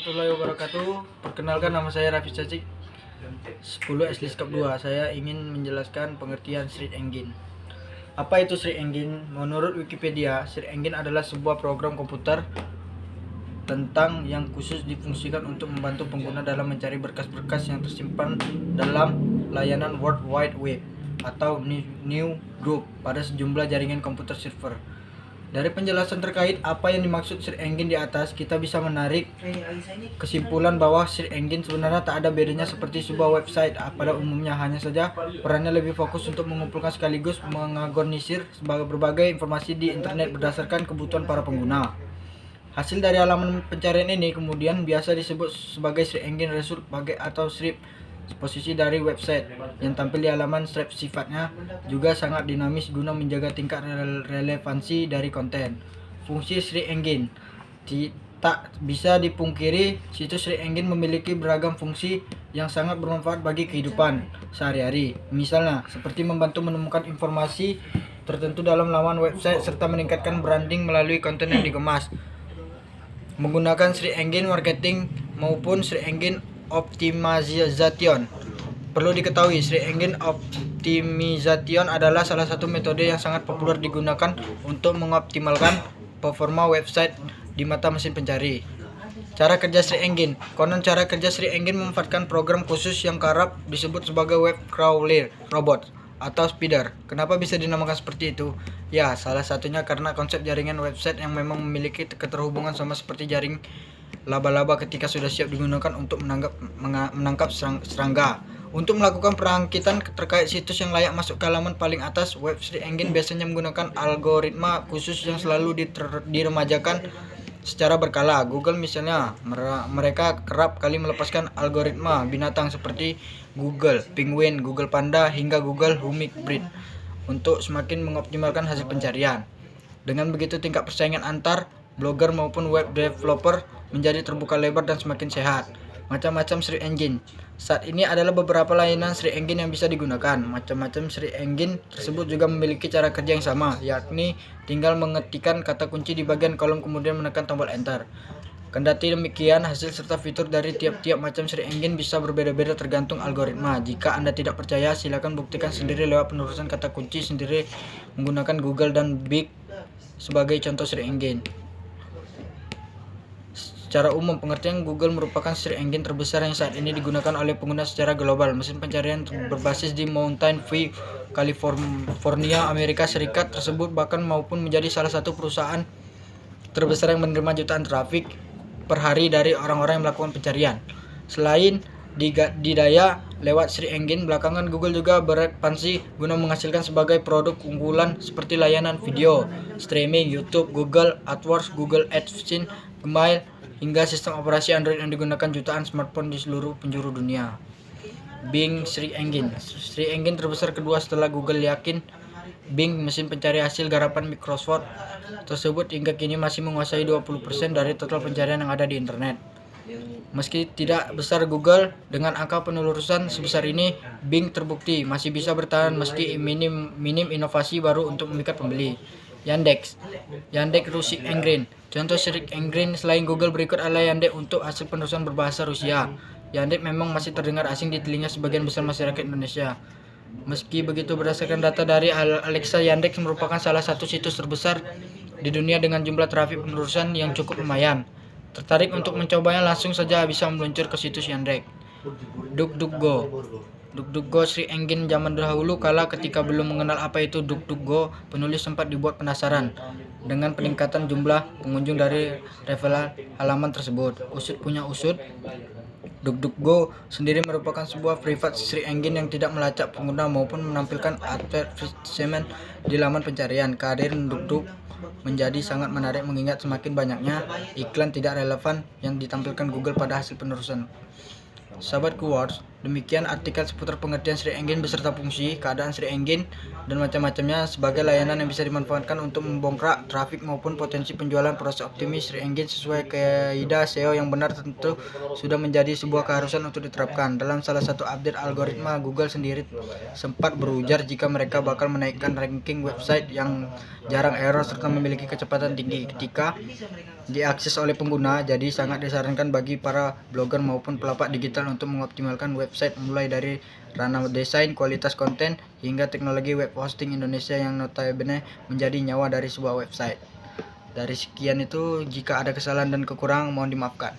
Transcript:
warahmatullahi wabarakatuh. Perkenalkan, nama saya Raffi Cacik 10 Esliskap 2. Saya ingin menjelaskan pengertian search engine. Apa itu search engine? Menurut Wikipedia, search engine adalah sebuah program komputer tentang yang khusus difungsikan untuk membantu pengguna dalam mencari berkas-berkas yang tersimpan dalam layanan World Wide Web atau New Group pada sejumlah jaringan komputer server. Dari penjelasan terkait apa yang dimaksud search engine di atas, kita bisa menarik kesimpulan bahwa search engine sebenarnya tak ada bedanya seperti sebuah website pada umumnya, hanya saja perannya lebih fokus untuk mengumpulkan sekaligus mengagonisir berbagai informasi di internet berdasarkan kebutuhan para pengguna. Hasil dari halaman pencarian ini kemudian biasa disebut sebagai search engine result atau SERP. Posisi dari website yang tampil di halaman SERP sifatnya juga sangat dinamis guna menjaga tingkat relevansi dari konten. Fungsi search engine tak bisa dipungkiri, situs search engine memiliki beragam fungsi yang sangat bermanfaat bagi kehidupan sehari-hari. Misalnya, seperti membantu menemukan informasi tertentu dalam laman website serta meningkatkan branding melalui konten yang dikemas. Menggunakan search engine marketing maupun search engine optimization. Perlu diketahui, search engine optimization adalah salah satu metode yang sangat populer digunakan untuk mengoptimalkan performa website di mata mesin pencari. Cara kerja search engine. Konon cara kerja search engine memanfaatkan program khusus yang kerap disebut sebagai web crawler robot atau spider. Kenapa bisa dinamakan seperti itu? Ya, salah satunya karena konsep jaringan website yang memang memiliki keterhubungan sama seperti jaring laba-laba ketika sudah siap digunakan untuk menangkap serangga. Untuk melakukan perangkitan terkait situs yang layak masuk ke halaman paling atas, web search engine biasanya menggunakan algoritma khusus yang selalu diremajakan secara berkala. Google misalnya, mereka kerap kali melepaskan algoritma binatang seperti Google Penguin, Google Panda, hingga Google Hummingbird untuk semakin mengoptimalkan hasil pencarian. Dengan begitu, tingkat persaingan antar blogger maupun web developer menjadi terbuka lebar dan semakin sehat. Macam-macam search engine. Saat ini adalah beberapa layanan search engine yang bisa digunakan. Macam-macam search engine tersebut juga memiliki cara kerja yang sama, yakni tinggal mengetikkan kata kunci di bagian kolom kemudian menekan tombol enter. Kendati demikian, hasil serta fitur dari tiap-tiap macam search engine bisa berbeda-beda tergantung algoritma. Jika Anda tidak percaya, silakan buktikan sendiri lewat penerusan kata kunci sendiri menggunakan Google dan Bing sebagai contoh search engine. Secara umum, pengertian Google merupakan search engine terbesar yang saat ini digunakan oleh pengguna secara global. Mesin pencarian berbasis di Mountain View, California, Amerika Serikat tersebut bahkan maupun menjadi salah satu perusahaan terbesar yang menerima jutaan trafik per hari dari orang-orang yang melakukan pencarian. Selain didaya lewat search engine, belakangan Google juga berekspansi guna menghasilkan sebagai produk unggulan seperti layanan video streaming, YouTube, Google AdWords, Google AdSense, Gmail, hingga sistem operasi Android yang digunakan jutaan smartphone di seluruh penjuru dunia. Bing search engine. Search engine terbesar kedua setelah Google, yakin Bing, mesin pencari hasil garapan Microsoft tersebut hingga kini masih menguasai 20% dari total pencarian yang ada di internet. Meski tidak besar Google, dengan angka penelusuran sebesar ini, Bing terbukti masih bisa bertahan meski minim inovasi baru untuk memikat pembeli. Yandex Search Engine. Contoh search engine selain Google berikut adalah Yandex untuk hasil penerusan berbahasa Rusia. Yandex memang masih terdengar asing di telinga sebagian besar masyarakat Indonesia. Meski begitu, berdasarkan data dari Alexa, Yandex merupakan salah satu situs terbesar di dunia dengan jumlah trafik penerusan yang cukup lumayan. Tertarik untuk mencobanya? Langsung saja bisa meluncur ke situs Yandex. DuckDuckGo search engine zaman dahulu kala ketika belum mengenal apa itu DuckDuckGo, penulis sempat dibuat penasaran dengan peningkatan jumlah pengunjung dari referral halaman tersebut. Usut punya usut, DuckDuckGo sendiri merupakan sebuah private search engine yang tidak melacak pengguna maupun menampilkan advertisement di laman pencarian. Kehadiran DuckDuck menjadi sangat menarik mengingat semakin banyaknya iklan tidak relevan yang ditampilkan Google pada hasil penerusan. Sahabat Quartz, demikian artikel seputar pengertian search engine beserta fungsi, keadaan search engine, dan macam-macamnya sebagai layanan yang bisa dimanfaatkan untuk membongkar trafik maupun potensi penjualan. Proses optimis search engine sesuai kaidah SEO yang benar tentu sudah menjadi sebuah keharusan untuk diterapkan. Dalam salah satu update algoritma, Google sendiri sempat berujar jika mereka bakal menaikkan ranking website yang jarang error serta memiliki kecepatan tinggi ketika diakses oleh pengguna, jadi sangat disarankan bagi para blogger maupun pelapak digital untuk mengoptimalkan website mulai dari ranah desain, kualitas konten, hingga teknologi web hosting Indonesia yang notabene menjadi nyawa dari sebuah website. Dari sekian itu, jika ada kesalahan dan kekurangan mohon dimaafkan.